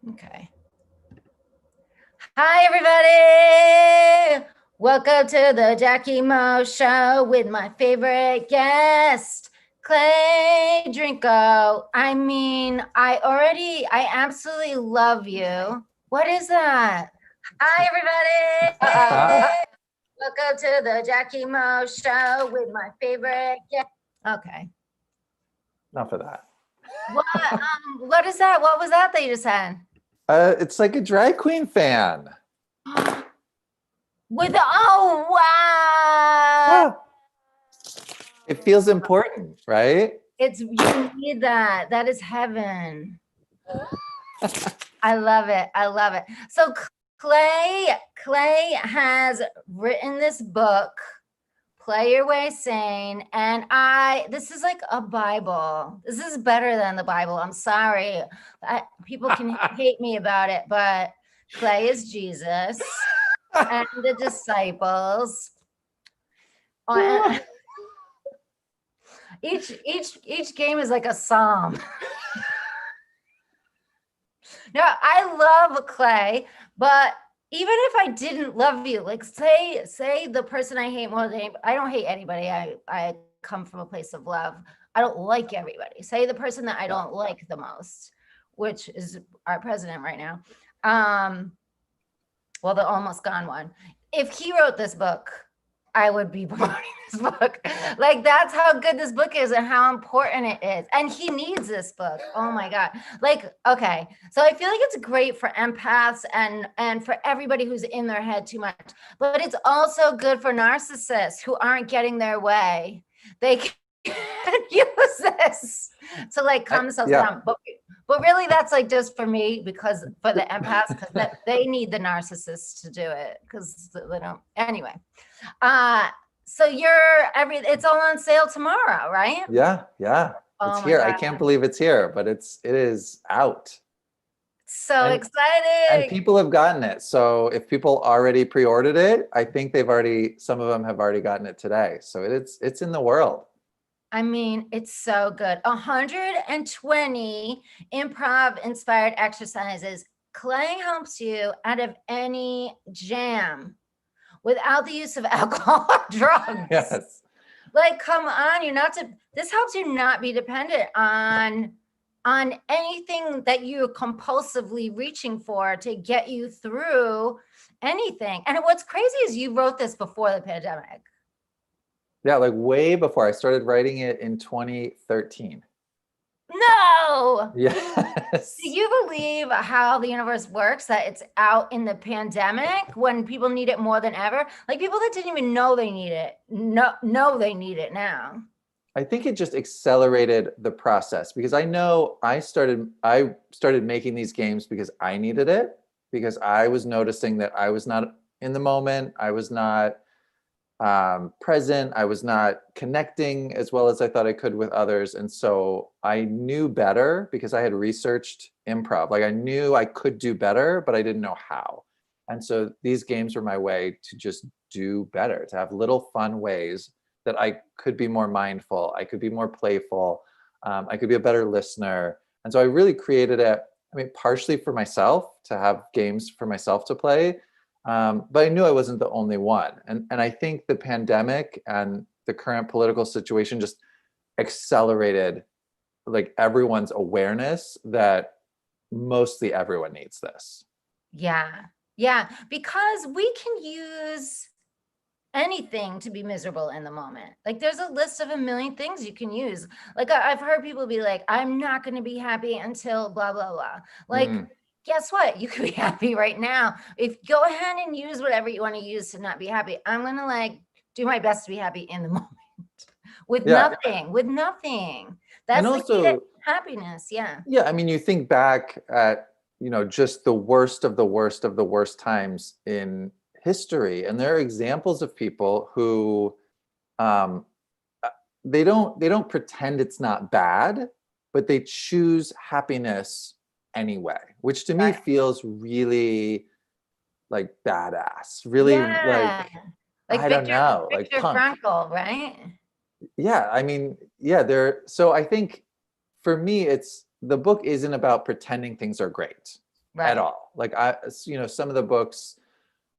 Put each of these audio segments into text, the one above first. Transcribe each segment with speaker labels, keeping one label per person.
Speaker 1: Okay. Hi, everybody. Welcome to the Jackie Mo Show with my favorite guest, Clay Drinko. I absolutely love you. What is that? Hi, everybody. Welcome to the Jackie Mo Show with my favorite guest. Okay.
Speaker 2: Enough of that.
Speaker 1: What is that? What was that you just said?
Speaker 2: It's like a drag queen fan.
Speaker 1: Oh, wow.
Speaker 2: It feels important, right?
Speaker 1: You need that. That is heaven. I love it. I love it. So Clay has written this book, Play Your Way Sane. And this is like a Bible. This is better than the Bible. I'm sorry. People can hate me about it, but Clay is Jesus and the disciples. Each game is like a psalm. No, I love Clay, but even if I didn't love you, like say the person I hate more than anybody, I don't hate anybody. I come from a place of love. I don't like everybody. Say the person that I don't like the most, which is our president right now. Well, the almost gone one. If he wrote this book, I would be promoting this book. Like, that's how good this book is and how important it is. And he needs this book. Oh my God. Like, okay. So I feel like it's great for empaths and for everybody who's in their head too much, but it's also good for narcissists who aren't getting their way. They can use this to like calm themselves down. But really that's like just for me, because for the empaths, because they need the narcissists to do it, because they don't. Anyway. So it's all on sale tomorrow, right?
Speaker 2: Yeah. It's here. God. I can't believe it's here, but it is out.
Speaker 1: So exciting.
Speaker 2: And people have gotten it. So if people already pre-ordered it, I think some of them have already gotten it today. So it's in the world.
Speaker 1: I mean, it's so good. 120 improv inspired exercises. Clay helps you out of any jam without the use of alcohol or drugs.
Speaker 2: Yes.
Speaker 1: Like, come on, this helps you not be dependent on anything that you're compulsively reaching for to get you through anything. And what's crazy is you wrote this before the pandemic.
Speaker 2: Yeah, like way before. I started writing it in 2013.
Speaker 1: No.
Speaker 2: Yes.
Speaker 1: Do you believe how the universe works, that it's out in the pandemic when people need it more than ever? Like, people that didn't even know they need it, know they need it now.
Speaker 2: I think it just accelerated the process, because I know I started making these games because I needed it, because I was noticing that I was not in the moment. I was not present. I was not connecting as well as I thought I could with others. And so I knew better, because I had researched improv. Like, I knew I could do better, but I didn't know how. And so these games were my way to just do better, to have little fun ways that I could be more mindful. I could be more playful. I could be a better listener. And so I really created it, partially for myself, to have games for myself to play. But I knew I wasn't the only one. And I think the pandemic and the current political situation just accelerated like everyone's awareness that mostly everyone needs this.
Speaker 1: Yeah, because we can use anything to be miserable in the moment. Like, there's a list of a million things you can use. Like, I've heard people be like, I'm not going to be happy until blah, blah, blah. Like, guess what? You could be happy right now. Go ahead and use whatever you want to use to not be happy. I'm going to like do my best to be happy in the moment with nothing. That's also happiness. Yeah.
Speaker 2: Yeah. You think back at, just the worst of the worst of the worst times in history. And there are examples of people who they don't pretend it's not bad, but they choose happiness anyway, which to me feels really like badass, really like I don't know,
Speaker 1: Viktor Frankl, right?
Speaker 2: So I think for me, the book isn't about pretending things are great. at
Speaker 1: Right.
Speaker 2: all. Like some of the books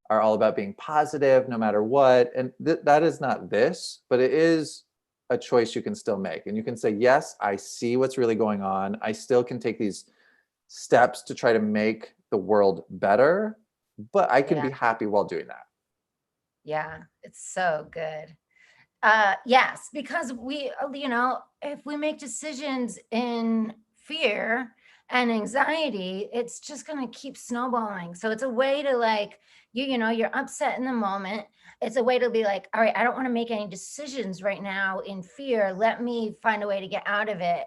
Speaker 2: are all about being positive no matter what. And that is not this, but it is a choice you can still make. And you can say, yes, I see what's really going on. I still can take these steps to try to make the world better, but I can
Speaker 1: Yeah.
Speaker 2: be happy while doing that.
Speaker 1: Yeah. It's so good. Yes, because if we make decisions in fear and anxiety, it's just going to keep snowballing. So it's a way to like, you're upset in the moment. It's a way to be like, all right, I don't want to make any decisions right now in fear. Let me find a way to get out of it.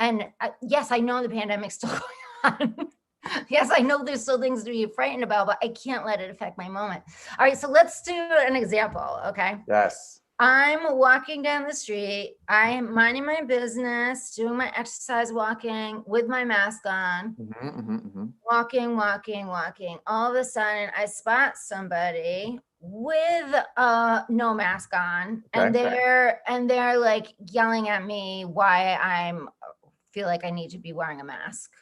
Speaker 1: And yes, I know the pandemic's still going on. Yes, I know there's still things to be frightened about, but I can't let it affect my moment. All right, so let's do an example. Okay.
Speaker 2: Yes.
Speaker 1: I'm walking down the street. I'm minding my business, doing my exercise, walking with my mask on, walking, walking, walking. All of a sudden, I spot somebody with no mask on, and
Speaker 2: Okay.
Speaker 1: they're like yelling at me why I'm feel like I need to be wearing a mask.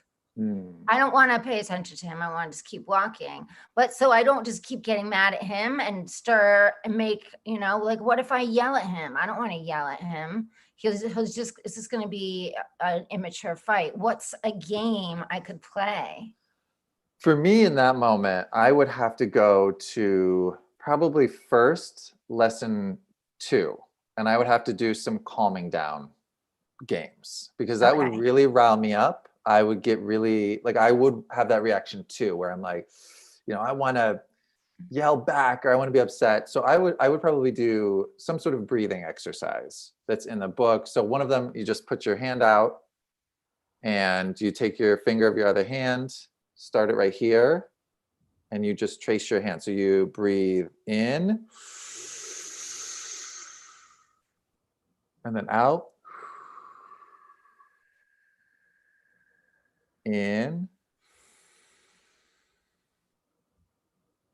Speaker 1: I don't want to pay attention to him. I want to just keep walking. But so I don't just keep getting mad at him and stir and make, like, what if I yell at him? I don't want to yell at him. He's just, is this going to be an immature fight? What's a game I could play?
Speaker 2: For me in that moment, I would have to go to probably first lesson 2, and I would have to do some calming down games because that would
Speaker 1: Okay.
Speaker 2: really rile me up. I would get really like I would have that reaction too, where I'm like, I want to yell back or I want to be upset. So I would probably do some sort of breathing exercise that's in the book. So one of them, you just put your hand out and you take your finger of your other hand, start it right here, and you just trace your hand. So you breathe in and then out. In.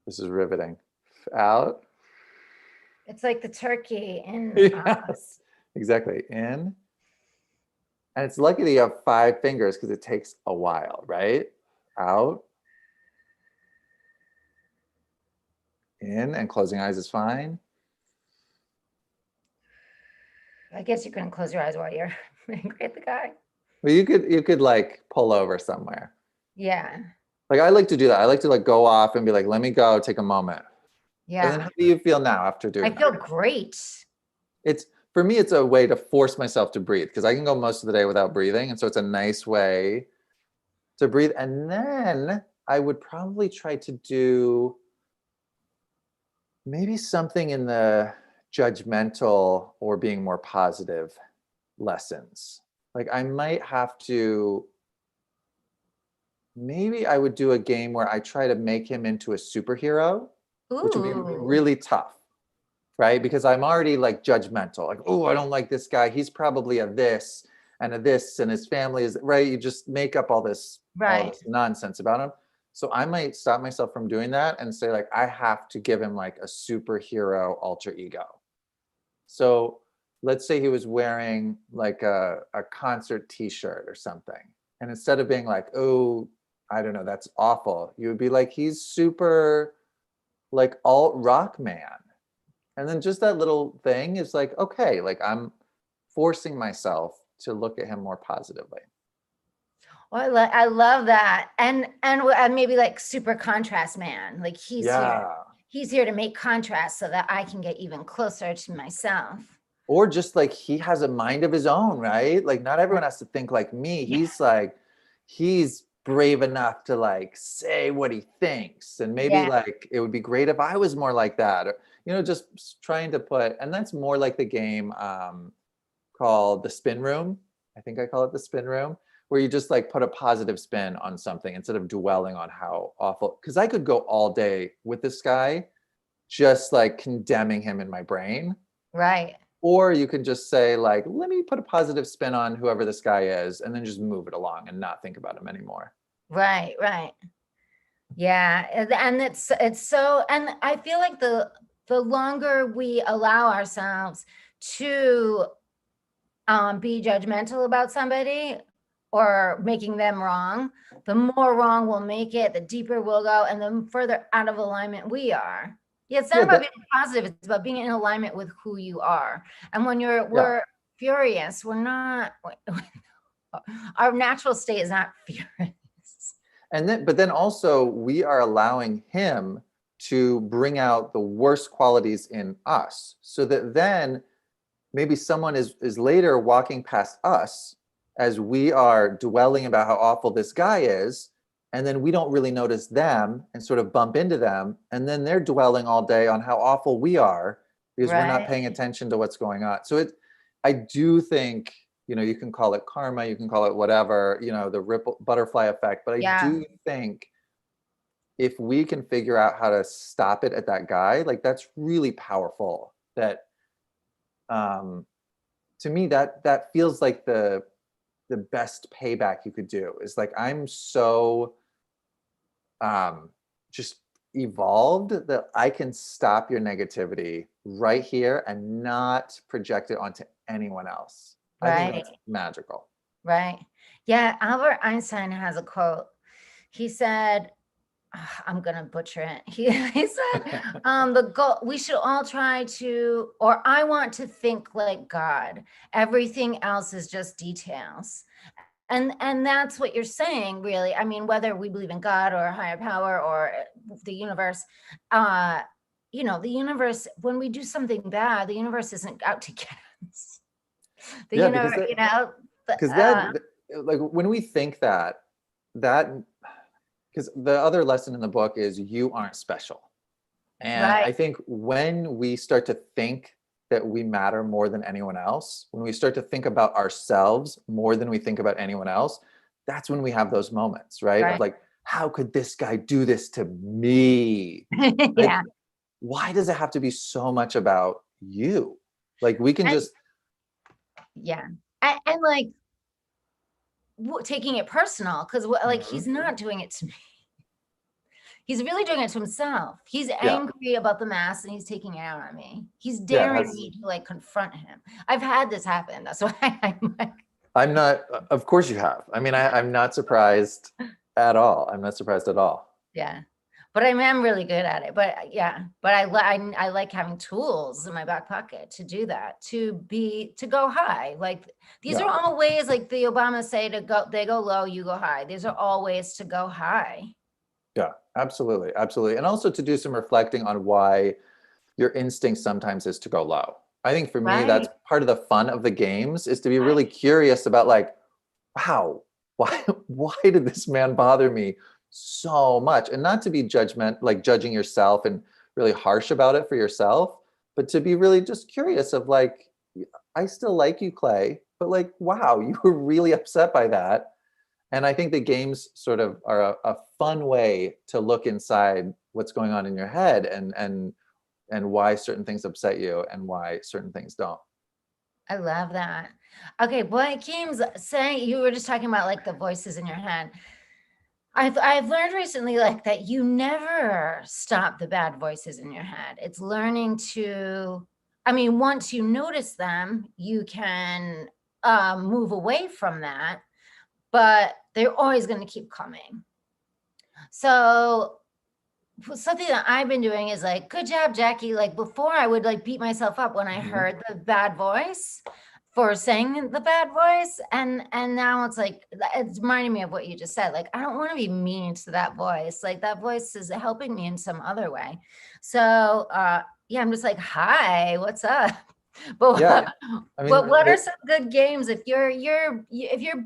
Speaker 2: This is riveting. Out.
Speaker 1: It's like the turkey in
Speaker 2: Yes, exactly. In. And it's lucky that you have 5 fingers because it takes a while, right? Out. In, and closing eyes is fine.
Speaker 1: I guess you couldn't close your eyes while you're angry at the guy.
Speaker 2: Well, you could like pull over somewhere.
Speaker 1: Yeah.
Speaker 2: Like I like to do that. I like to like go off and be like, let me go, take a moment. And then
Speaker 1: Yeah.
Speaker 2: how do you feel now after
Speaker 1: I
Speaker 2: doing that?
Speaker 1: feel great.
Speaker 2: It's for me, it's a way to force myself to breathe because I can go most of the day without breathing. And so it's a nice way to breathe. And then I would probably try to do maybe something in the judgmental or being more positive lessons. Like I might have to, maybe I would do a game where I try to make him into a superhero, which would be
Speaker 1: Ooh.
Speaker 2: really tough, right? Because I'm already like judgmental, like, oh, I don't like this guy. He's probably a this and a this, and his family is right. You just make up all this
Speaker 1: Right.
Speaker 2: nonsense about him. So I might stop myself from doing that and say, like, I have to give him like a superhero alter ego. So let's say he was wearing like a concert t-shirt or something. And instead of being like, oh, I don't know, that's awful, you would be like, he's super like alt rock man. And then just that little thing is like, okay, like I'm forcing myself to look at him more positively.
Speaker 1: Well, I love that. And maybe like super contrast man. Like
Speaker 2: Yeah.
Speaker 1: he's here to make contrast so that I can get even closer to myself.
Speaker 2: Or just like he has a mind of his own, right? Like not everyone has to think like me.
Speaker 1: Yeah.
Speaker 2: He's like, he's brave enough to like say what he thinks. And maybe
Speaker 1: Yeah.
Speaker 2: like it would be great if I was more like that. Or, just trying to put, and that's more like the game called the spin room. I think I call it the spin room, where you just like put a positive spin on something instead of dwelling on how awful. Because I could go all day with this guy, just like condemning him in my brain.
Speaker 1: Right.
Speaker 2: Or you can just say, like, let me put a positive spin on whoever this guy is, and then just move it along and not think about him anymore.
Speaker 1: Right. Right. Yeah. And it's so, and I feel like the longer we allow ourselves to be judgmental about somebody or making them wrong, the more wrong we'll make it, the deeper we'll go, and the further out of alignment we are. Yeah, it's not about being positive, it's about being in alignment with who you are. And when we're furious, we're not, our natural state is not furious.
Speaker 2: But then also we are allowing him to bring out the worst qualities in us, so that then maybe someone is later walking past us as we are dwelling about how awful this guy is, and then we don't really notice them and sort of bump into them, and then they're dwelling all day on how awful we are because we're not paying attention to what's going on. So I do think, you can call it karma, you can call it whatever, the ripple butterfly effect, but I do think if we can figure out how to stop it at that guy, like that's really powerful. That to me, that feels like the best payback you could do, is like, I'm so just evolved that I can stop your negativity right here and not project it onto anyone else. I think that's magical.
Speaker 1: Right. Yeah. Albert Einstein has a quote. He said, I'm going to butcher it. He said, the goal, we should all try to, or I want to think like God. Everything else is just details. And that's what you're saying, really. I mean, whether we believe in God or a higher power or the universe, the universe, when we do something bad, the universe isn't out to get us. The universe,
Speaker 2: because like when we think that, because the other lesson in the book is you aren't special. And I think when we start to think that we matter more than anyone else, when we start to think about ourselves more than we think about anyone else, that's when we have those moments, right? Of like, how could this guy do this to me? Like, why does it have to be so much about you? Like, we can just.
Speaker 1: Yeah. And like, taking it personal, because like he's not doing it to me. He's really doing it to himself. He's angry about the mass and he's taking it out on me. He's daring me to like confront him. I've had this happen. That's why
Speaker 2: I'm not, of course you have. I mean, I'm not surprised at all. I'm not surprised at all.
Speaker 1: Yeah. But I'm really good at it. But I like having tools in my back pocket to do that, to go high. Like these are all ways, like the Obamas say, they go low, you go high. These are all ways to go high.
Speaker 2: Yeah, absolutely. Absolutely. And also to do some reflecting on why your instinct sometimes is to go low. I think for me, that's part of the fun of the games, is to be really curious about like, wow, why did this man bother me so much? And not to be judging yourself and really harsh about it for yourself, but to be really just curious of like, I still like you, Clay, but like, wow, you were really upset by that. And I think the games sort of are a fun way to look inside what's going on in your head and why certain things upset you and why certain things don't.
Speaker 1: I love that. Okay, boy, Keem's saying, you were just talking about like the voices in your head. I've learned recently like that you never stop the bad voices in your head. It's learning to, I mean, once you notice them, you can move away from that, but they're always going to keep coming. So something that I've been doing is like, good job, Jackie. Like before I would like beat myself up when I heard the bad voice for saying the bad voice. And now it's like, it's reminding me of what you just said. Like, I don't want to be mean to that voice. Like that voice is helping me in some other way. So yeah, I'm just like, hi, what's up? But
Speaker 2: yeah, I mean,
Speaker 1: but what are some good games if you're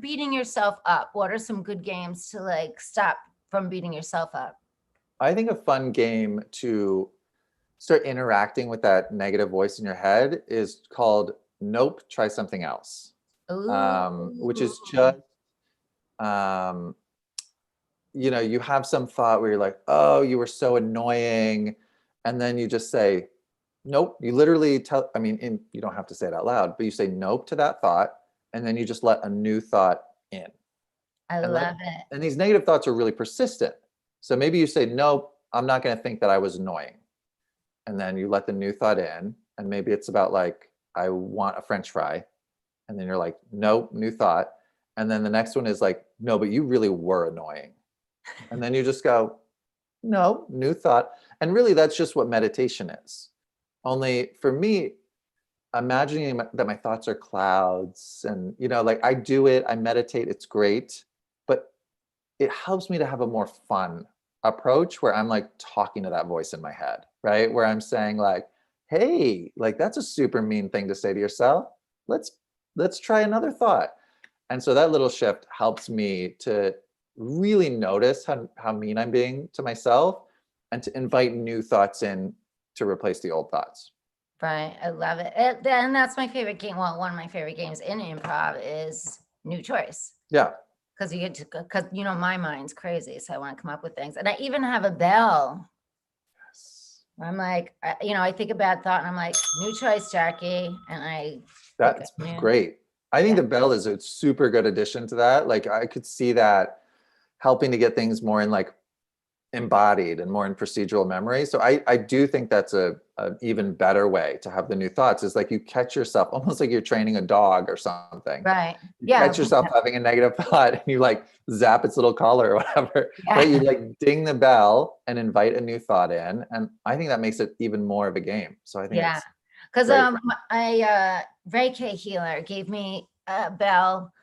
Speaker 1: beating yourself up? What are some good games to like stop from beating yourself up?
Speaker 2: I think a fun game to start interacting with that negative voice in your head is called Nope, Try Something Else. Which is just, you have some thought where you're like, oh, you were so annoying. And then you just say, nope. You literally you don't have to say it out loud, but you say nope to that thought. And then you just let a new thought in.
Speaker 1: I love it.
Speaker 2: And these negative thoughts are really persistent. So maybe you say, nope, I'm not going to think that I was annoying. And then you let the new thought in. And maybe it's about like, I want a French fry. And then you're like, nope, new thought. And then the next one is like, no, but you really were annoying. And then you just go, no, new thought. And really, that's just what meditation is. Only for me, imagining that my thoughts are clouds and, like I do it, I meditate, it's great. But it helps me to have a more fun approach where I'm like talking to that voice in my head, right? Where I'm saying like, hey, like that's a super mean thing to say to yourself. Let's try another thought. And so that little shift helps me to really notice how mean I'm being to myself and to invite new thoughts in to replace the old thoughts.
Speaker 1: Right. I love it. And that's my favorite game. Well, one of my favorite games in improv is New Choice.
Speaker 2: Yeah.
Speaker 1: Because you get to, because my mind's crazy. So I want to come up with things. And I even have a bell.
Speaker 2: Yes.
Speaker 1: I'm like, I think a bad thought and I'm like, new choice, Jackie. And
Speaker 2: that's great. I think the bell is a super good addition to that. Like I could see that helping to get things more in like embodied and more in procedural memory. So I do think that's a even better way to have the new thoughts is like you catch yourself almost like you're training a dog or something.
Speaker 1: Right.
Speaker 2: You catch yourself having a negative thought and you like zap its little collar or whatever.
Speaker 1: Yeah.
Speaker 2: Right? You like ding the bell and invite a new thought in. And I think that makes it even more of a game. So I think it's
Speaker 1: because Reiki healer gave me a bell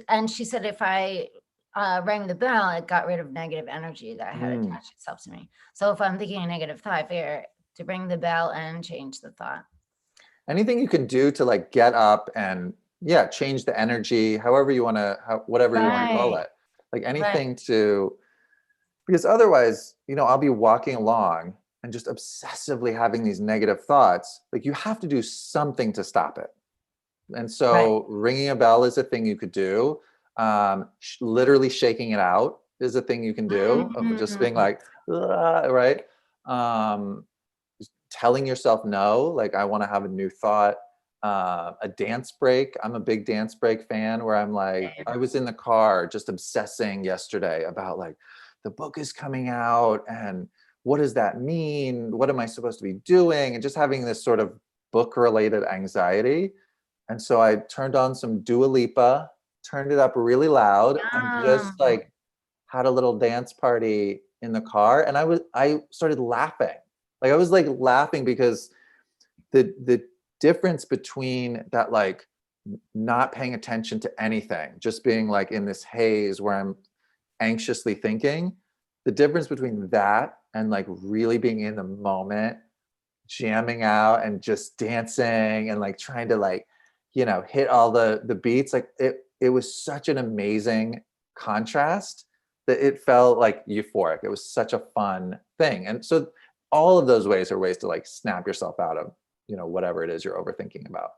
Speaker 1: and she said if I rang the bell, it got rid of negative energy that had attached itself to me. So if I'm thinking a negative thought, I figure to ring the bell and change the thought.
Speaker 2: Anything you can do to like get up and change the energy, however you want to, whatever you want to call it, like anything to, because otherwise, I'll be walking along and just obsessively having these negative thoughts. Like you have to do something to stop it. And so ringing a bell is a thing you could do. Literally shaking it out is a thing you can do of just being like, right. Just telling yourself no, like I want to have a new thought. A dance break. I'm a big dance break fan where I'm like, I was in the car just obsessing yesterday about like the book is coming out and what does that mean? What am I supposed to be doing? And just having this sort of book related anxiety. And so I turned on some Dua Lipa, turned it up really loud and just like had a little dance party in the car. And I started laughing. Like I was like laughing because the difference between that, like not paying attention to anything, just being like in this haze where I'm anxiously thinking, the difference between that and like really being in the moment, jamming out and just dancing and like trying to like, hit all the beats, like it was such an amazing contrast that it felt like euphoric. It was such a fun thing. And so all of those ways are ways to like snap yourself out of, whatever it is you're overthinking about.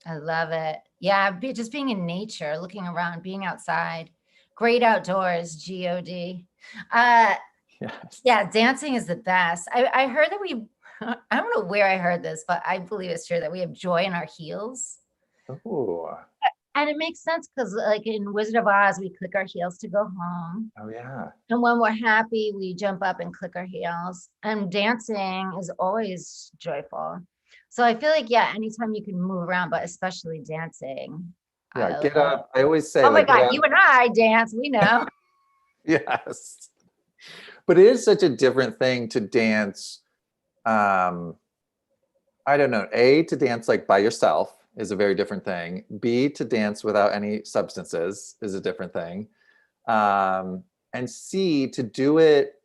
Speaker 1: I love it. Yeah, just being in nature, looking around, being outside, great outdoors, God.
Speaker 2: Yes.
Speaker 1: Yeah, dancing is the best. I heard that I don't know where I heard this, but I believe it's true that we have joy in our heels.
Speaker 2: Oh.
Speaker 1: And it makes sense because like in Wizard of Oz, we click our heels to go home.
Speaker 2: Oh yeah.
Speaker 1: And when we're happy, we jump up and click our heels. And dancing is always joyful. So I feel like, anytime you can move around, but especially dancing.
Speaker 2: Yeah, get up. I always say,
Speaker 1: oh my God, you and I dance, we know.
Speaker 2: Yes. But it is such a different thing to dance. I don't know. A, to dance like by yourself is a very different thing. B, to dance without any substances is a different thing. And C, to do it,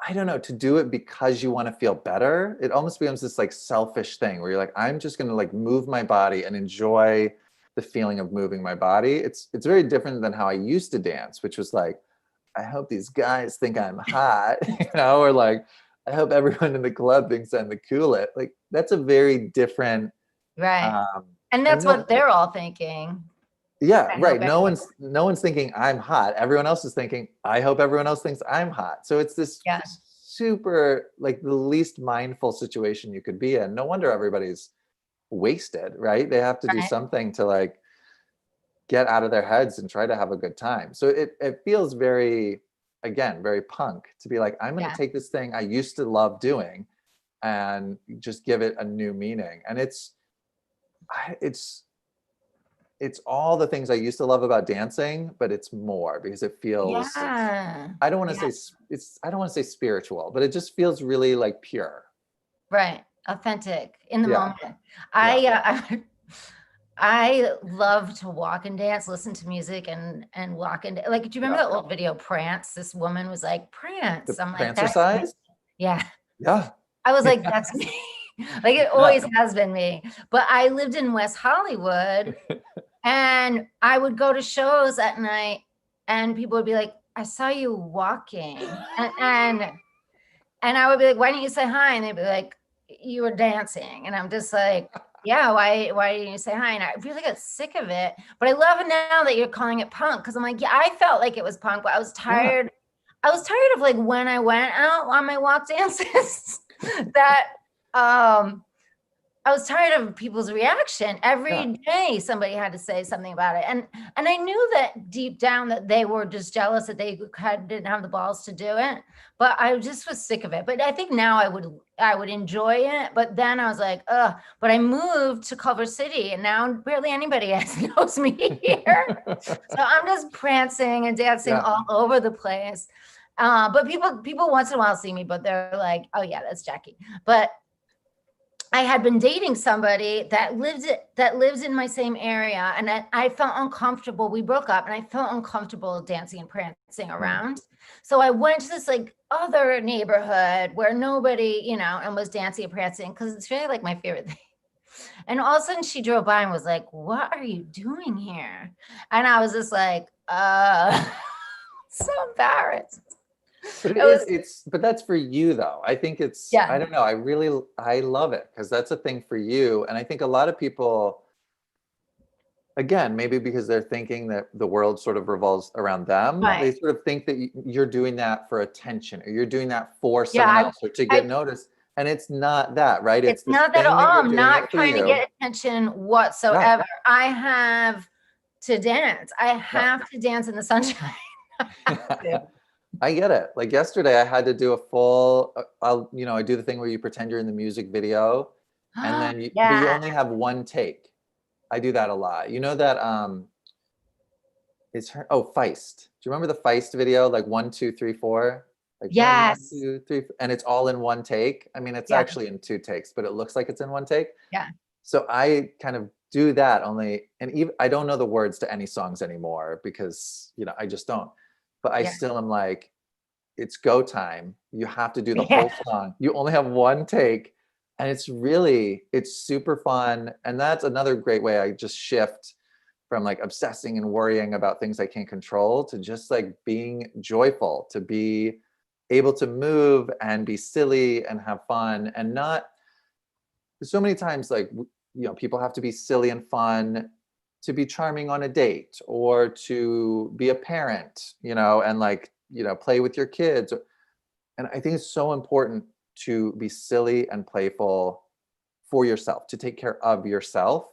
Speaker 2: I don't know, to do it because you want to feel better. It almost becomes this like selfish thing where you're like, I'm just going to like move my body and enjoy the feeling of moving my body. It's very different than how I used to dance, which was like, I hope these guys think I'm hot, or like, I hope everyone in the club thinks I'm the coolest. Like that's a very different.
Speaker 1: Right. And that's what they're all thinking.
Speaker 2: Yeah, right. No one's thinking I'm hot. Everyone else is thinking, I hope everyone else thinks I'm hot. So it's this super, like the least mindful situation you could be in. No wonder everybody's wasted, right? They have to do something to like get out of their heads and try to have a good time. So it feels very, again, very punk to be like, I'm going to take this thing I used to love doing and just give it a new meaning. And it's it's all the things I used to love about dancing, but it's more because it feels,
Speaker 1: Yeah.
Speaker 2: I don't want to
Speaker 1: Yeah.
Speaker 2: say I don't want to say spiritual, but it just feels really like pure.
Speaker 1: Right. Authentic in the
Speaker 2: Yeah.
Speaker 1: moment.
Speaker 2: Yeah.
Speaker 1: I love to walk and dance, listen to music and walk and like, do you remember
Speaker 2: Yeah.
Speaker 1: that old video Prance? This woman was like,
Speaker 2: The
Speaker 1: Prance. I'm like,
Speaker 2: prancer
Speaker 1: that's me.
Speaker 2: size.
Speaker 1: Yeah.
Speaker 2: Yeah.
Speaker 1: I was like, that's me. Like it
Speaker 2: Yeah.
Speaker 1: always has been me. But I lived in West Hollywood and I would go to shows at night and people would be like, I saw you walking. And I would be like, why didn't you say hi? And they'd be like, you were dancing. And I'm just like, yeah, why didn't you say hi? And I really got sick of it. But I love it now that you're calling it punk. Cause I'm like, yeah, I felt like it was punk, but I was
Speaker 2: Yeah.
Speaker 1: tired. I was tired of like when I went out on my walk dances that I was tired of people's reaction.
Speaker 2: Yeah.
Speaker 1: Every day somebody had to say something about it. And I knew that deep down that they were just jealous that they didn't have the balls to do it. But I just was sick of it. But I think now I would enjoy it. But then I was like, ugh. But I moved to Culver City and now barely anybody knows me here. So I'm just prancing and dancing
Speaker 2: Yeah.
Speaker 1: all over the place. But people once in a while see me, but they're like, oh yeah, that's Jackie. But I had been dating somebody that lives in my same area, and I felt uncomfortable. We broke up, and I felt uncomfortable dancing and prancing around. So I went to this like other neighborhood where nobody, and was dancing and prancing because it's really like my favorite thing. And all of a sudden, she drove by and was like, "What are you doing here?" And I was just like, so embarrassed.
Speaker 2: But
Speaker 1: It was,
Speaker 2: but that's for you though. I think I
Speaker 1: yeah,
Speaker 2: don't know. I love it because that's a thing for you. And I think a lot of people, again, maybe because they're thinking that the world sort of revolves around them,
Speaker 1: right.
Speaker 2: they sort of think that you're doing that for attention or you're doing that for
Speaker 1: Yeah,
Speaker 2: someone else or to
Speaker 1: I
Speaker 2: get noticed. And it's not that, right?
Speaker 1: It's
Speaker 2: It's this
Speaker 1: not that at
Speaker 2: thing that
Speaker 1: all.
Speaker 2: you're
Speaker 1: I'm
Speaker 2: doing
Speaker 1: not
Speaker 2: it for
Speaker 1: trying to
Speaker 2: you.
Speaker 1: get attention
Speaker 2: Yeah.
Speaker 1: whatsoever. I have to dance. I
Speaker 2: Yeah.
Speaker 1: have to dance in the sunshine. I have to.
Speaker 2: I get it. Like yesterday, I had to do a full. I do the thing where you pretend you're in the music video, and then but you
Speaker 1: Yeah,
Speaker 2: only have one take. I do that a lot. You know that is her. Oh, Feist. Do you remember the Feist video? Like 1, 2, 3, 4. Like one,
Speaker 1: yes,
Speaker 2: 2, 3, and it's all in one take. I mean, it's
Speaker 1: yeah,
Speaker 2: actually in two takes, but it looks like it's in one take.
Speaker 1: yeah,
Speaker 2: So I kind of do that only, and even I don't know the words to any songs anymore because I just don't. But I
Speaker 1: yeah,
Speaker 2: still am like, it's go time. You have to do the
Speaker 1: yeah.
Speaker 2: whole song. You only have one take. And it's super fun. And that's another great way I just shift from like obsessing and worrying about things I can't control to just like being joyful, to be able to move and be silly and have fun and not so many times like people have to be silly and fun to be charming on a date or to be a parent, and like play with your kids. And I think it's so important to be silly and playful for yourself, to take care of yourself.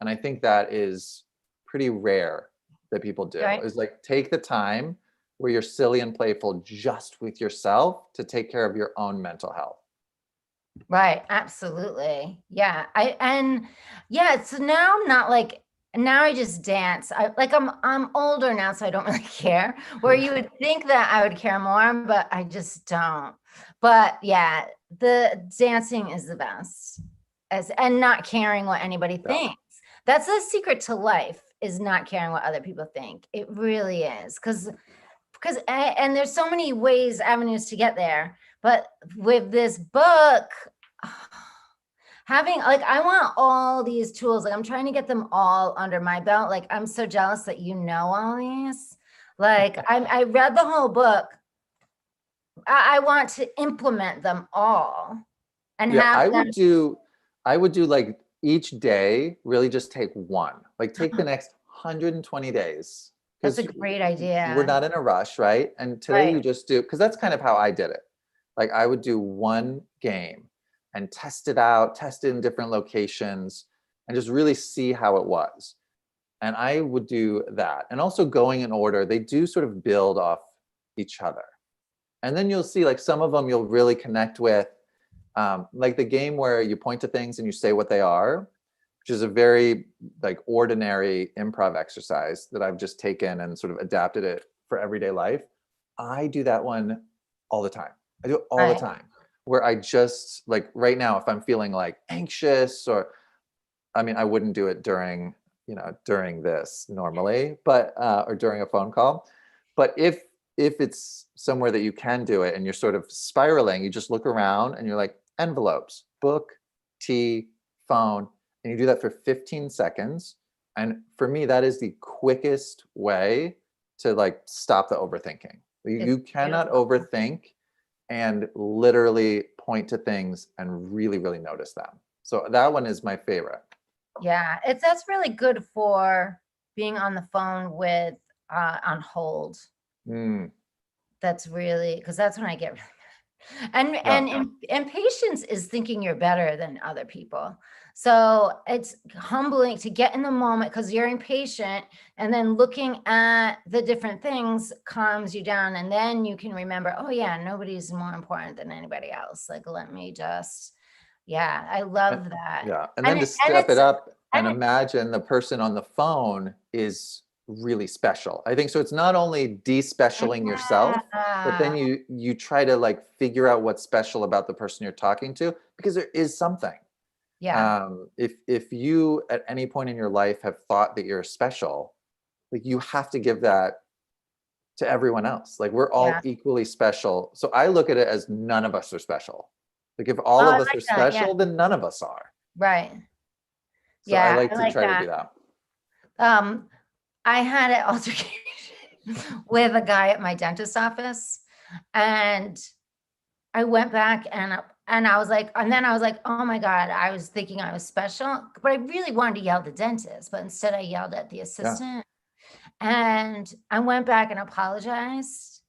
Speaker 2: And I think that is pretty rare that people do,
Speaker 1: Right,
Speaker 2: is like take the time where you're silly and playful just with yourself to take care of your own mental health.
Speaker 1: right. Absolutely. Yeah. Yeah. So now I'm not like, now I just dance. I'm older now, so I don't really care. Where you would think that I would care more, but I just don't. But yeah, the dancing is the best. And not caring what anybody
Speaker 2: Yeah.
Speaker 1: thinks. That's the secret to life, is not caring what other people think. It really is. And there's so many ways, avenues to get there. But with this book, having like, I want all these tools. Like I'm trying to get them all under my belt. Like I'm so jealous that all these. Like I read the whole book. I want to implement them all and
Speaker 2: Yeah,
Speaker 1: have
Speaker 2: I
Speaker 1: them.
Speaker 2: would do like each day, really just take one. Like take the next 120 days
Speaker 1: That's a
Speaker 2: because
Speaker 1: great
Speaker 2: we're
Speaker 1: idea.
Speaker 2: not in a rush, right? And today
Speaker 1: Right.
Speaker 2: you just do, because that's kind of how I did it. Like I would do one game and test it in different locations and just really see how it was. And I would do that. And also going in order, they do sort of build off each other. And then you'll see like some of them you'll really connect with, like the game where you point to things and you say what they are. which is a very like ordinary improv exercise that I've just taken and sort of adapted it for everyday life. I do that one all the time. I do it all the
Speaker 1: Right.
Speaker 2: time where I just like right now, if I'm feeling like anxious or I mean, I wouldn't do it during, during this normally, but or during a phone call. But if it's somewhere that you can do it and you're sort of spiraling, you just look around and you're like envelopes, book, tea, phone, and you do that for 15 seconds. And for me, that is the quickest way to like stop the overthinking. You
Speaker 1: It's
Speaker 2: cannot
Speaker 1: beautiful.
Speaker 2: overthink and literally point to things and really, really notice them. So that one is my favorite.
Speaker 1: Yeah, that's really good for being on the phone with on hold.
Speaker 2: Mm,
Speaker 1: That's really because that's when I get and
Speaker 2: yeah.
Speaker 1: impatience is thinking you're better than other people. So it's humbling to get in the moment because you're impatient, and then looking at the different things calms you down, and then you can remember, oh yeah, nobody's more important than anybody else. Like, let me just, yeah, I
Speaker 2: And-
Speaker 1: love that.
Speaker 2: yeah. And then
Speaker 1: And
Speaker 2: to
Speaker 1: and
Speaker 2: step it
Speaker 1: it's
Speaker 2: up and
Speaker 1: and it,
Speaker 2: imagine the person on the phone is really special. I think so. It's not only de-specialing yourself, but
Speaker 1: yeah,
Speaker 2: then you try to like figure out what's special about the person you're talking to because there is something.
Speaker 1: yeah.
Speaker 2: If you at any point in your life have thought that you're special, like you have to give that to everyone else. Like we're all
Speaker 1: Yeah.
Speaker 2: equally special. So I look at it as none of us are special. Like if
Speaker 1: Oh,
Speaker 2: all
Speaker 1: I
Speaker 2: of us are
Speaker 1: like that. Yeah.
Speaker 2: special, then none of us are.
Speaker 1: Right.
Speaker 2: So I
Speaker 1: Yeah,
Speaker 2: like
Speaker 1: I
Speaker 2: to
Speaker 1: like
Speaker 2: try to
Speaker 1: that.
Speaker 2: do that.
Speaker 1: Um, I had an altercation with a guy at my dentist's office, and I went back and I was like, and then I was like, oh my God, I was thinking I was special, but I really wanted to yell at the dentist, but instead I yelled at the
Speaker 2: Yeah.
Speaker 1: assistant. And I went back and apologized.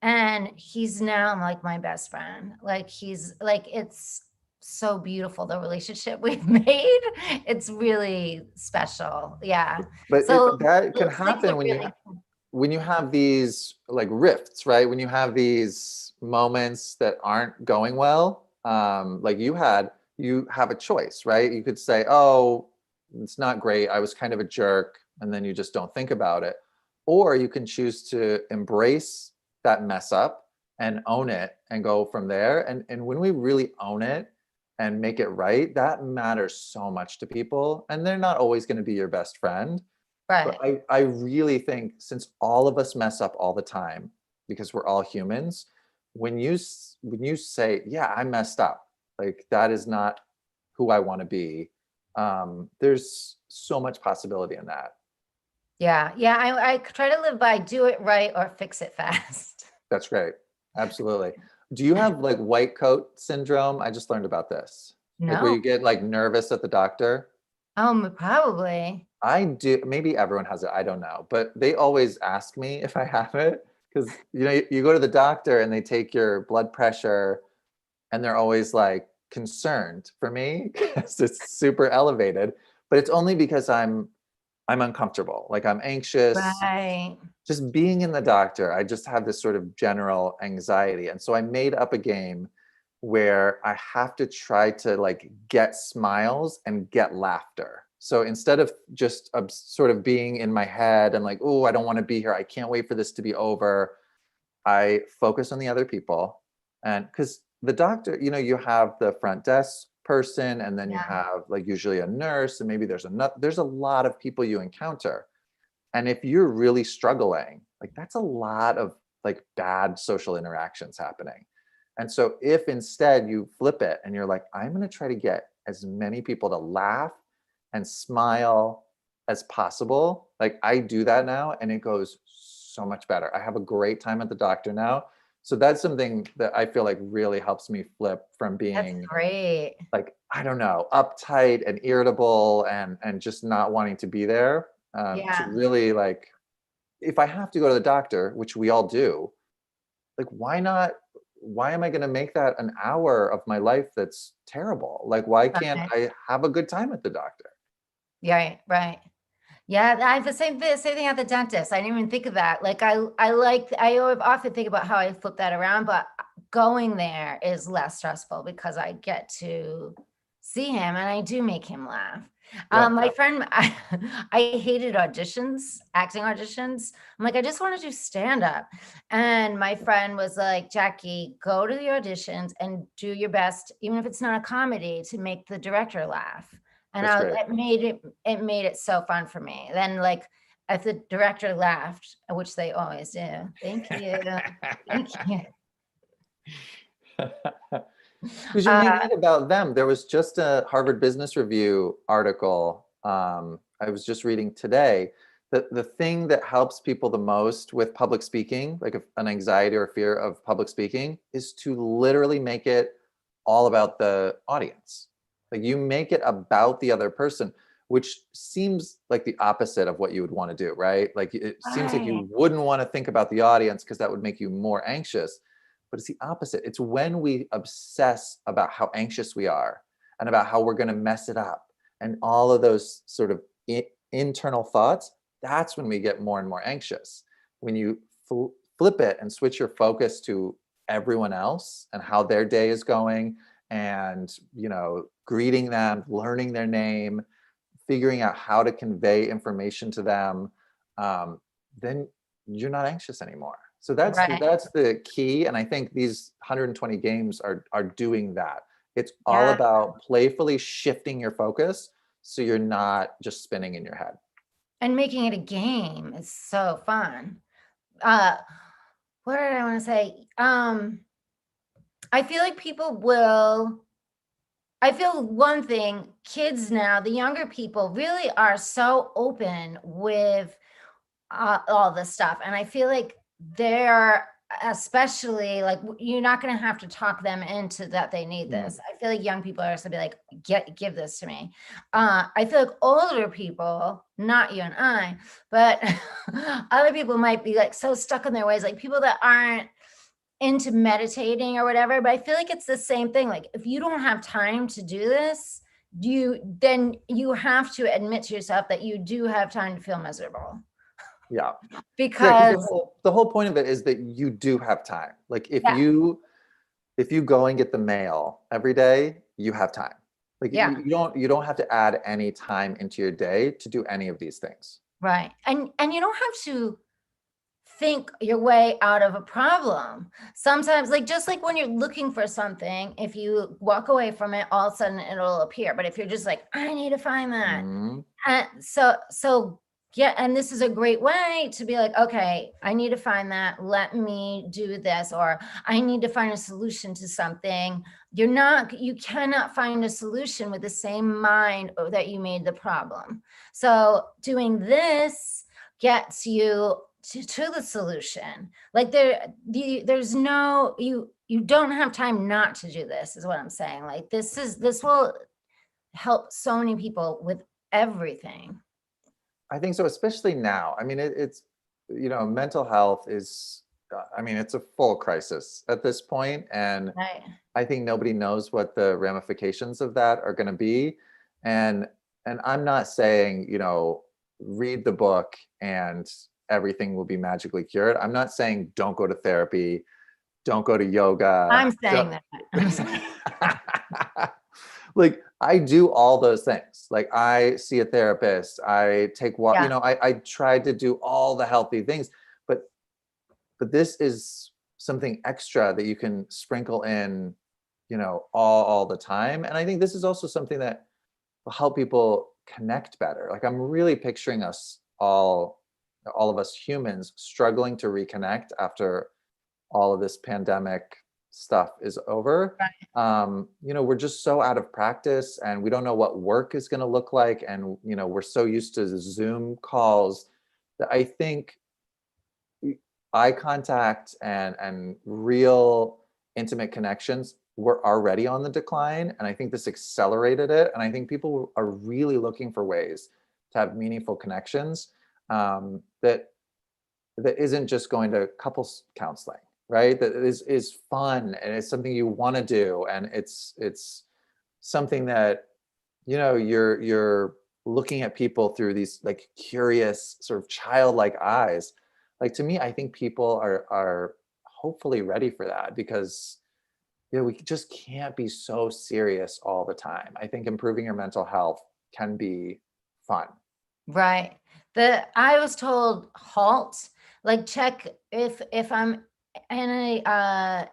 Speaker 1: And he's now like my best friend. Like he's like, it's so beautiful, the relationship we've made. It's really special. Yeah.
Speaker 2: But
Speaker 1: So
Speaker 2: that can
Speaker 1: those things
Speaker 2: happen
Speaker 1: are really,
Speaker 2: when you have these like rifts, right? When you have these moments that aren't going well, like you have a choice, right? You could say, "Oh, it's not great. I was kind of a jerk," and then you just don't think about it. Or you can choose to embrace that mess up and own it and go from there. And when we really own it and make it right, that matters so much to people. And they're not always going to be your best friend, but
Speaker 1: right.
Speaker 2: I really think since all of us mess up all the time because we're all humans, when you say, "Yeah, I messed up," like that is not who I want to be. There's so much possibility in that.
Speaker 1: Yeah. Yeah. I try to live by do it right or fix it fast.
Speaker 2: That's great. Absolutely. Do you have like white coat syndrome? I just learned about this. Like where
Speaker 1: No.
Speaker 2: you get like nervous at the doctor?
Speaker 1: Probably.
Speaker 2: I do. Maybe everyone has it. I don't know. But they always ask me if I have it because you go to the doctor and they take your blood pressure and they're always like concerned for me because it's super elevated. But it's only because I'm uncomfortable. Like I'm anxious.
Speaker 1: Right.
Speaker 2: Just being in the doctor, I just have this sort of general anxiety. And so I made up a game where I have to try to like get smiles and get laughter. So instead of just sort of being in my head and like, oh, I don't want to be here. I can't wait for this to be over. I focus on the other people. And because the doctor, you have the front desk person, and then you
Speaker 1: Yeah.
Speaker 2: have like usually a nurse, and maybe there's a lot of people you encounter. And if you're really struggling, like that's a lot of like bad social interactions happening. And so if instead you flip it and you're like, I'm going to try to get as many people to laugh and smile as possible, like I do that now and it goes so much better. I have a great time at the doctor now. So that's something that I feel like really helps me flip from
Speaker 1: That's
Speaker 2: being
Speaker 1: great.
Speaker 2: like, I don't know, uptight and irritable and just not wanting to be there, to
Speaker 1: Yeah.
Speaker 2: really like, if I have to go to the doctor, which we all do, like why not? Why am I going to make that an hour of my life that's terrible? Like why can't
Speaker 1: Right.
Speaker 2: I have a good time at the doctor?
Speaker 1: Right. Right. Yeah, I have the same thing at the dentist. I didn't even think of that. Like I often think about how I flip that around, but going there is less stressful because I get to see him and I do make him laugh.
Speaker 2: Yep.
Speaker 1: My friend, I hated auditions, acting auditions. I'm like, I just want to do stand up. And my friend was like, Jackie, go to the auditions and do your best, even if it's not a comedy, to make the director laugh. And
Speaker 2: That's great.
Speaker 1: it made it so fun for me. Then like if the director laughed, which they always do, thank you. Thank you.
Speaker 2: Because you're making it about them. There was just a Harvard Business Review article I was just reading today that the thing that helps people the most with public speaking, like an anxiety or fear of public speaking, is to literally make it all about the audience. Like you make it about the other person, which seems like the opposite of what you would want to do, right? Like it seems like
Speaker 1: Right.
Speaker 2: you wouldn't want to think about the audience because that would make you more anxious. But it's the opposite. It's when we obsess about how anxious we are and about how we're going to mess it up and all of those sort of internal thoughts, that's when we get more and more anxious. When you flip it and switch your focus to everyone else and how their day is going and, you know, greeting them, learning their name, figuring out how to convey information to them, then you're not anxious anymore. So
Speaker 1: Right.
Speaker 2: that's the key, and I think these 120 games are doing that. It's all
Speaker 1: Yeah.
Speaker 2: about playfully shifting your focus so you're not just spinning in your head.
Speaker 1: And making it a game is so fun. Uh, what did I want to say? I feel like I feel one thing, kids now, the younger people really are so open with all this stuff. And I feel like they're especially like you're not going to have to talk them into that they need
Speaker 2: Mm.
Speaker 1: this. I feel like young people are going to be like, give this to me. I feel like older people, not you and I, but other people might be like so stuck in their ways, like people that aren't into meditating or whatever. But I feel like it's the same thing. Like if you don't have time to do this, then you have to admit to yourself that you do have time to feel miserable.
Speaker 2: Yeah. Yeah, because
Speaker 1: Because
Speaker 2: the whole point of it is that you do have time. Like
Speaker 1: yeah,
Speaker 2: if you go and get the mail every day, you have time. Like
Speaker 1: yeah,
Speaker 2: you don't have to add any time into your day to do any of these things.
Speaker 1: right. And you don't have to think your way out of a problem. Sometimes, like just like when you're looking for something, if you walk away from it, all of a sudden it'll appear. But if you're just like, I need to find that,
Speaker 2: Mhm.
Speaker 1: and so yeah, and this is a great way to be like, okay, I need to find that. Let me do this, or I need to find a solution to something. You cannot find a solution with the same mind that you made the problem. So doing this gets you to the solution. Like there's no, you don't have time not to do this, is what I'm saying. Like this will help so many people with everything.
Speaker 2: I think so, especially now. I mean, it's, you know, mental health is, I mean, it's a full crisis at this point, and
Speaker 1: Right.
Speaker 2: I think nobody knows what the ramifications of that are going to be. And I'm not saying, you know, read the book and everything will be magically cured. I'm not saying don't go to therapy, don't go to yoga.
Speaker 1: I'm saying that. I'm saying,
Speaker 2: Like I do all those things. Like I see a therapist, I take walk, you
Speaker 1: yeah,
Speaker 2: know, I try to do all the healthy things, but this is something extra that you can sprinkle in, you know, all the time. And I think this is also something that will help people connect better. Like I'm really picturing us all of us humans struggling to reconnect after all of this pandemic stuff is over.
Speaker 1: right.
Speaker 2: You know, we're just so out of practice and we don't know what work is going to look like. And, you know, we're so used to Zoom calls that I think eye contact and real intimate connections were already on the decline. And I think this accelerated it. And I think people are really looking for ways to have meaningful connections that isn't just going to couples counseling, right? That is fun and it's something you want to do, and it's something that, you know, you're looking at people through these like curious sort of childlike eyes. Like to me, I think people are hopefully ready for that because, you know, we just can't be so serious all the time. I think improving your mental health can be fun.
Speaker 1: Right. I was told halt, like check if I'm in a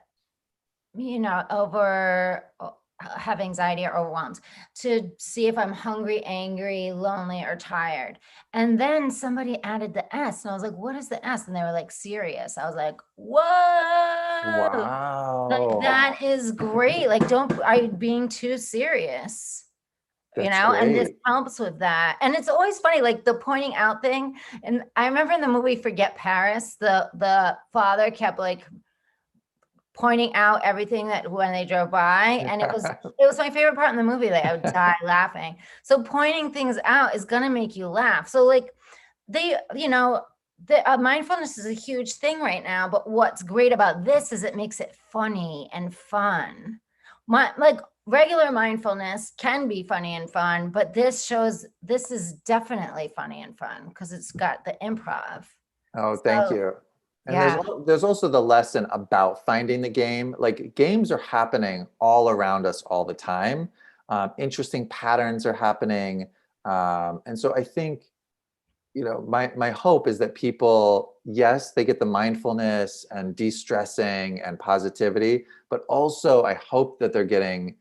Speaker 1: over have anxiety or overwhelmed, to see if I'm hungry, angry, lonely, or tired. And then somebody added the S, and I was like, what is the S? And they were like, serious. I was like, whoa, like
Speaker 2: Wow.
Speaker 1: that is great. Like, don't, are you being too serious?
Speaker 2: That's
Speaker 1: And this
Speaker 2: great.
Speaker 1: helps with that. And it's always funny, like the pointing out thing. And I remember in the movie Forget Paris, the father kept like pointing out everything that when they drove by, and it was my favorite part in the movie. Like I would die laughing. So pointing things out is gonna make you laugh. So like they, the mindfulness is a huge thing right now, but what's great about this is it makes it funny and fun. Like regular mindfulness can be funny and fun, but this is definitely funny and fun because it's got the improv.
Speaker 2: Oh, thank
Speaker 1: So
Speaker 2: you. And
Speaker 1: yeah.
Speaker 2: there's also the lesson about finding the game. Like games are happening all around us all the time. Interesting patterns are happening. And so I think, my hope is that people, yes, they get the mindfulness and de-stressing and positivity, but also I hope that they're getting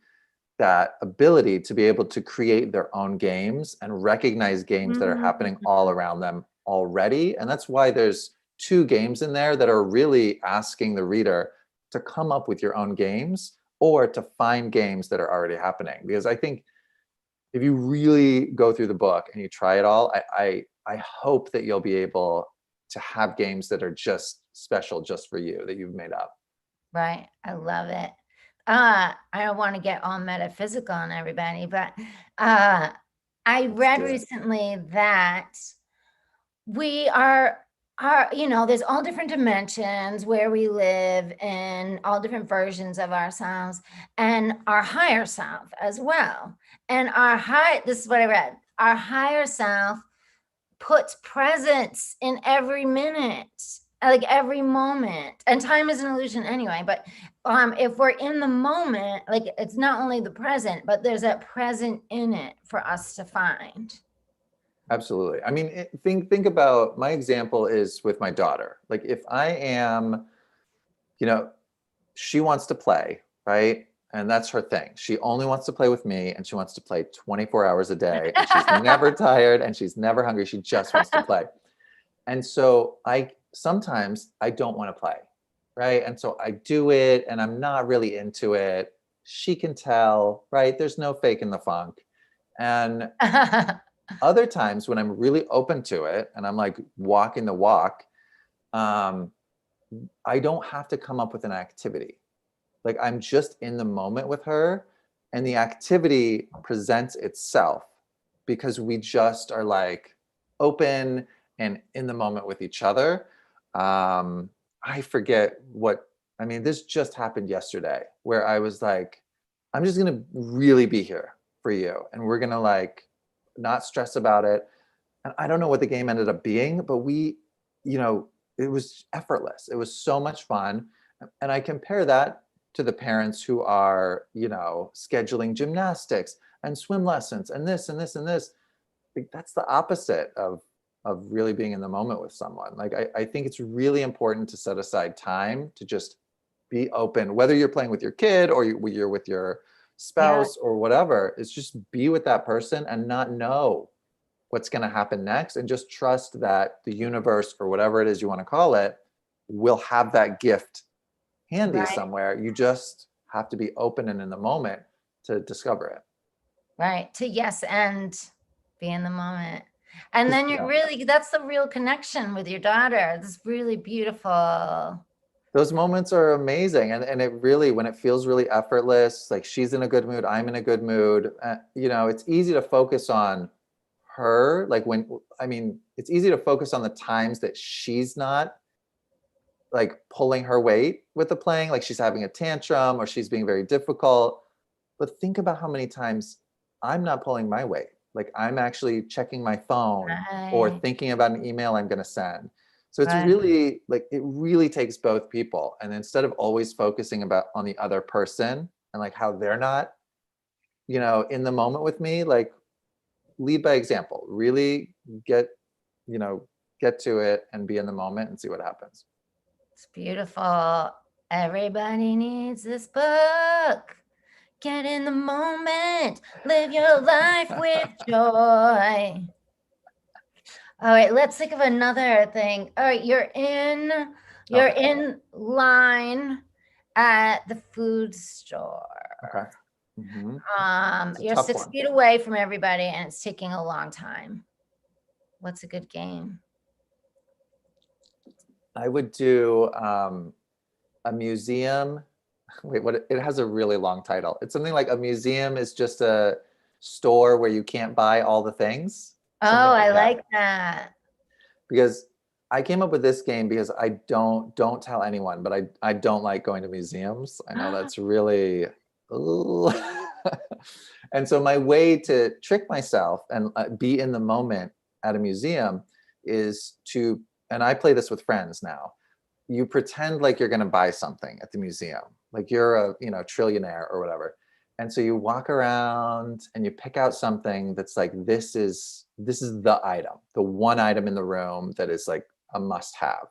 Speaker 2: that ability to be able to create their own games and recognize games that are happening all
Speaker 1: Mhm.
Speaker 2: around them already. And that's why there's two games in there that are really asking the reader to come up with your own games or to find games that are already happening. Because I think if you really go through the book and you try it all, I hope that you'll be able to have games that are just special just for you that you've made up.
Speaker 1: Right. I love it. I don't want to get all metaphysical on everybody, but I
Speaker 2: Let's
Speaker 1: read
Speaker 2: do it.
Speaker 1: recently that we are, there's all different dimensions where we live and all different versions of ourselves and our higher self as well. And this is what I read. Our higher self puts presence in every minute, like every moment. And time is an illusion anyway, but if we're in the moment, like it's not only the present, but there's a present in it for us to find.
Speaker 2: Absolutely. I mean, think about my example is with my daughter. Like if I am, you know, she wants to play, right? And that's her thing. She only wants to play with me and she wants to play 24 hours a day and she's never tired and she's never hungry. She just wants to play. And so I sometimes I don't want to play, right? And so I do it and I'm not really into it. She can tell, right? There's no fake in the funk. And other times when I'm really open to it and I'm like walking the walk, um, I don't have to come up with an activity. Like I'm just in the moment with her and the activity presents itself because we just are like open and in the moment with each other. I forget what, I mean, this just happened yesterday where I was like, I'm just going to really be here for you. And we're going to like not stress about it. And I don't know what the game ended up being, but you know, it was effortless. It was so much fun. And I compare that to the parents who are, scheduling gymnastics and swim lessons and this and this and this. Like, that's the opposite of really being in the moment with someone. Like I think it's really important to set aside time to just be open, whether you're playing with your kid or you're with your
Speaker 1: Yeah.
Speaker 2: spouse or whatever, is just be with that person and not know what's going to happen next and just trust that the universe or whatever it is you want to call it will have that gift handy
Speaker 1: Right.
Speaker 2: somewhere. You just have to be open and in the moment to discover it.
Speaker 1: Right. To yes and be in the moment. And then
Speaker 2: Yeah,
Speaker 1: that's the real connection with your daughter. It's really beautiful.
Speaker 2: those moments are amazing. And it really, when it feels really effortless, like she's in a good mood, I'm in a good mood, it's easy to focus on her. Like I mean, it's easy to focus on the times that she's not like pulling her weight with the playing, like she's having a tantrum or she's being very difficult. But think about how many times I'm not pulling my weight. Like I'm actually checking my phone or
Speaker 1: Right.
Speaker 2: thinking about an email I'm going to send. So it's
Speaker 1: Right.
Speaker 2: really like it really takes both people. And instead of always focusing about on the other person and like how they're not, in the moment with me, like lead by example. Really get, get to it and be in the moment and see what happens.
Speaker 1: It's beautiful. Everybody needs this book. Get in the moment. Live your life with joy. All right, let's think of another thing. All right, you're in line at the food store.
Speaker 2: Okay. Mm-hmm.
Speaker 1: You're 6 feet away from everybody and it's taking a long time. What's a good game?
Speaker 2: I would do a museum. Wait, what? It has a really long title. It's something like a museum is just a store where you can't buy all the things.
Speaker 1: Oh, I like that.
Speaker 2: Because I came up with this game because I don't tell anyone, but I don't like going to museums. I know that's really, and so my way to trick myself and be in the moment at a museum is to, and I play this with friends now. You pretend like you're going to buy something at the museum, like you're a trillionaire or whatever. And so you walk around and you pick out something that's like, this is the item, the one item in the room that is like a must have.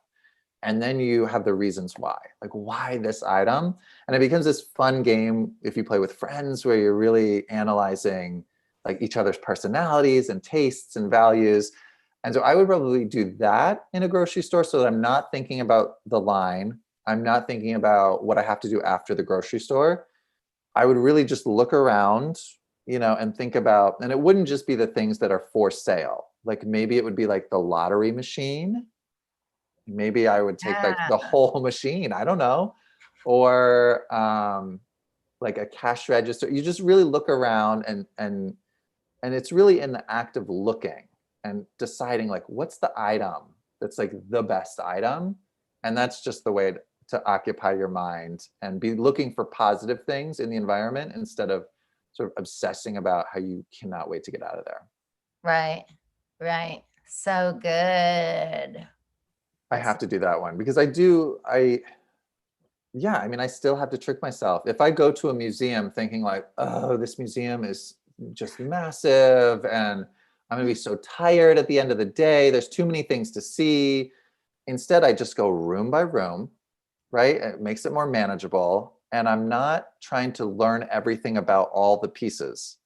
Speaker 2: And then you have the reasons why, like why this item. And it becomes this fun game if you play with friends where you're really analyzing like each other's personalities and tastes and values. And so I would probably do that in a grocery store so that I'm not thinking about the line. I'm not thinking about what I have to do after the grocery store. I would really just look around, and think about, and it wouldn't just be the things that are for sale. Like maybe it would be like the lottery machine. Maybe I would take like the whole machine. I don't know. Or like a cash register. You just really look around and it's really in the act of looking and deciding like what's the item that's like the best item. And that's just the way to occupy your mind and be looking for positive things in the environment instead of sort of obsessing about how you cannot wait to get out of there.
Speaker 1: Right. So good.
Speaker 2: I have to do that one because I still have to trick myself. If I go to a museum thinking like, oh, this museum is just massive and I'm gonna be so tired at the end of the day, there's too many things to see. Instead, I just go room by room, right? It makes it more manageable. And I'm not trying to learn everything about all the pieces.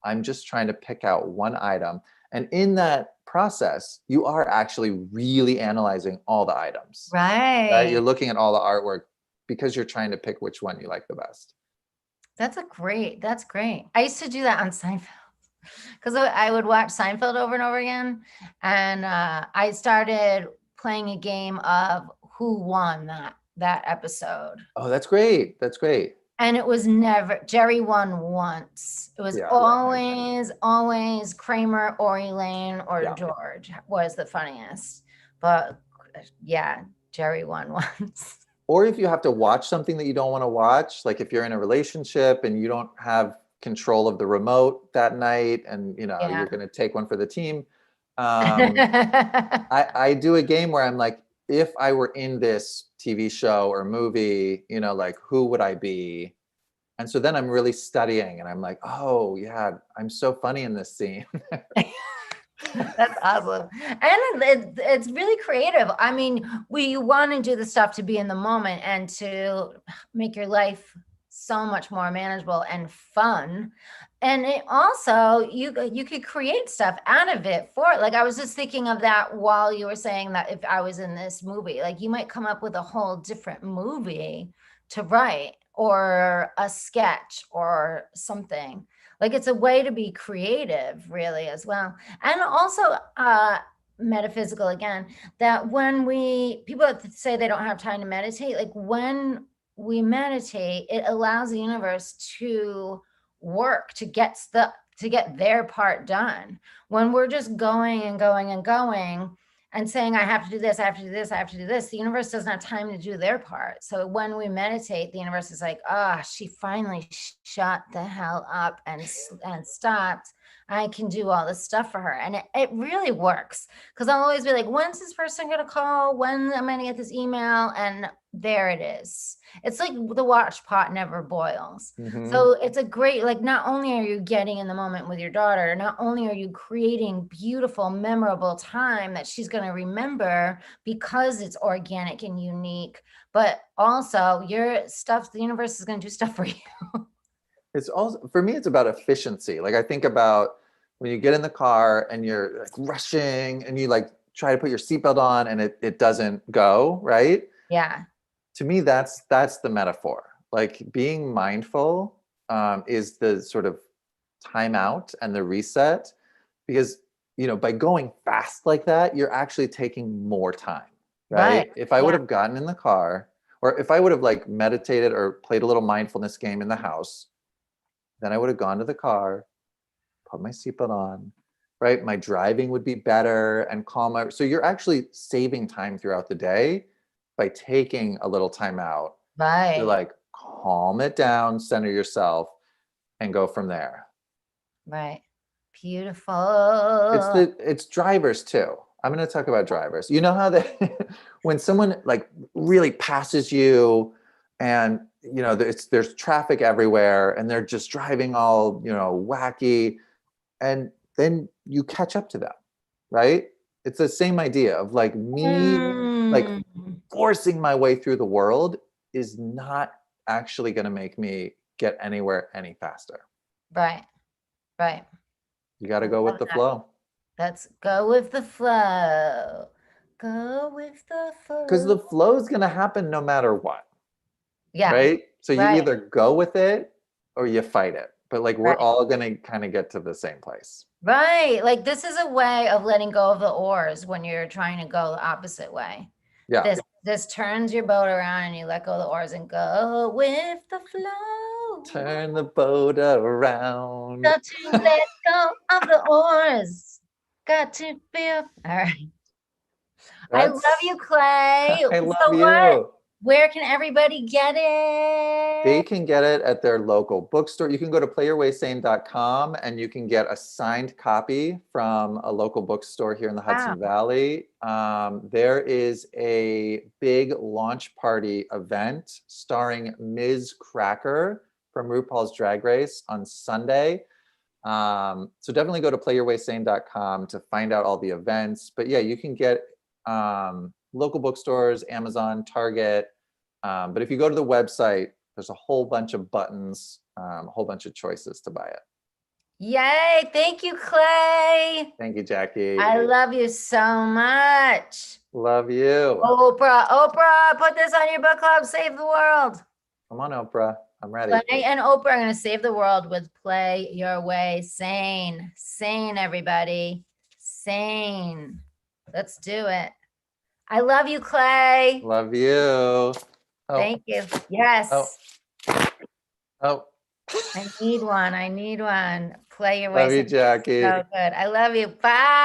Speaker 2: I'm just trying to pick out one item. And in that process, you are actually really analyzing all the items.
Speaker 1: Right?
Speaker 2: You're looking at all the artwork because you're trying to pick which one you like the best.
Speaker 1: That's great. I used to do that on Seinfeld because I would watch Seinfeld over and over again. And I started playing a game of who won that episode.
Speaker 2: Oh, that's great.
Speaker 1: And it was never, Jerry won once. It was always Kramer or Elaine or George was the funniest. But yeah, Jerry won once.
Speaker 2: Or if you have to watch something that you don't want to watch, like if you're in a relationship and you don't have control of the remote that night and you're going to take one for the team. I do a game where I'm like, if I were in this TV show or movie, like who would I be? And so then I'm really studying and I'm like, oh yeah, I'm so funny in this scene.
Speaker 1: That's awesome. And it's really creative. I mean, we want to do the stuff to be in the moment and to make your life so much more manageable and fun. And it also, you could create stuff out of it for it. Like I was just thinking of that while you were saying that if I was in this movie, like you might come up with a whole different movie to write or a sketch or something. Like it's a way to be creative really as well. And also metaphysical again, that when people say they don't have time to meditate, like when we meditate, it allows the universe to work to get their part done. When we're just going and going and going and saying, I have to do this, I have to do this, I have to do this, the universe doesn't have time to do their part. So when we meditate, the universe is like, she finally shut the hell up and stopped. I can do all this stuff for her. And it really works. Because I'll always be like, when's this person going to call? When am I going to get this email? And there it is. It's like the watch pot never boils. So it's a great, like, not only are you getting in the moment with your daughter, not only are you creating beautiful, memorable time that she's going to remember because it's organic and unique, but also your stuff, the universe is going to do stuff for you.
Speaker 2: It's also, for me, it's about efficiency. Like I think about when you get in the car and you're like rushing and you like try to put your seatbelt on and it doesn't go, right?
Speaker 1: Yeah.
Speaker 2: To me, that's the metaphor. Like being mindful is the sort of timeout and the reset, because by going fast like that, you're actually taking more time, right? If I would have gotten in the car, or if I would have like meditated or played a little mindfulness game in the house, then I would have gone to the car, put my seatbelt on, right? My driving would be better and calmer. So you're actually saving time throughout the day by taking a little time out to like calm it down, center yourself, and go from there.
Speaker 1: Right. Beautiful.
Speaker 2: It's drivers too. I'm going to talk about drivers. You know how when someone like really passes you and there's traffic everywhere and they're just driving all, wacky, and then you catch up to them, right? It's the same idea of like me, like forcing my way through the world is not actually going to make me get anywhere any faster.
Speaker 1: Right. Right.
Speaker 2: You got to go with the flow.
Speaker 1: Let's go with the flow. Go with the flow.
Speaker 2: Because the flow is going to happen no matter what.
Speaker 1: Yeah.
Speaker 2: Right? So you either go with it or you fight it. But like we're all going to kind of get to the same place.
Speaker 1: Right. Like this is a way of letting go of the oars when you're trying to go the opposite way.
Speaker 2: Yeah.
Speaker 1: This turns your boat around and you let go of the oars and go with the flow.
Speaker 2: Turn the boat around.
Speaker 1: Got to let go of the oars. Got to feel. All right. I love you, Clay.
Speaker 2: I love you.
Speaker 1: Where can everybody get it?
Speaker 2: They can get it at their local bookstore. You can go to playyourwaysane.com and you can get a signed copy from a local bookstore here in the Hudson Valley. There is a big launch party event starring Ms. Cracker from RuPaul's Drag Race on Sunday. So definitely go to playyourwaysane.com to find out all the events. But yeah, you can get local bookstores, Amazon, Target. But if you go to the website, there's a whole bunch of buttons, a whole bunch of choices to buy it.
Speaker 1: Yay. Thank you, Clay.
Speaker 2: Thank you, Jackie.
Speaker 1: I love you so much.
Speaker 2: Love you.
Speaker 1: Oprah, put this on your book club. Save the world.
Speaker 2: Come on, Oprah. I'm ready.
Speaker 1: Clay and Oprah are going to save the world with Play Your Way Sane. Sane, everybody. Sane. Let's do it. I love you, Clay.
Speaker 2: Love you. Oh.
Speaker 1: Thank you. Yes.
Speaker 2: Oh.
Speaker 1: I need one. Play Your Way.
Speaker 2: Love you, Jackie.
Speaker 1: So good. I love you. Bye.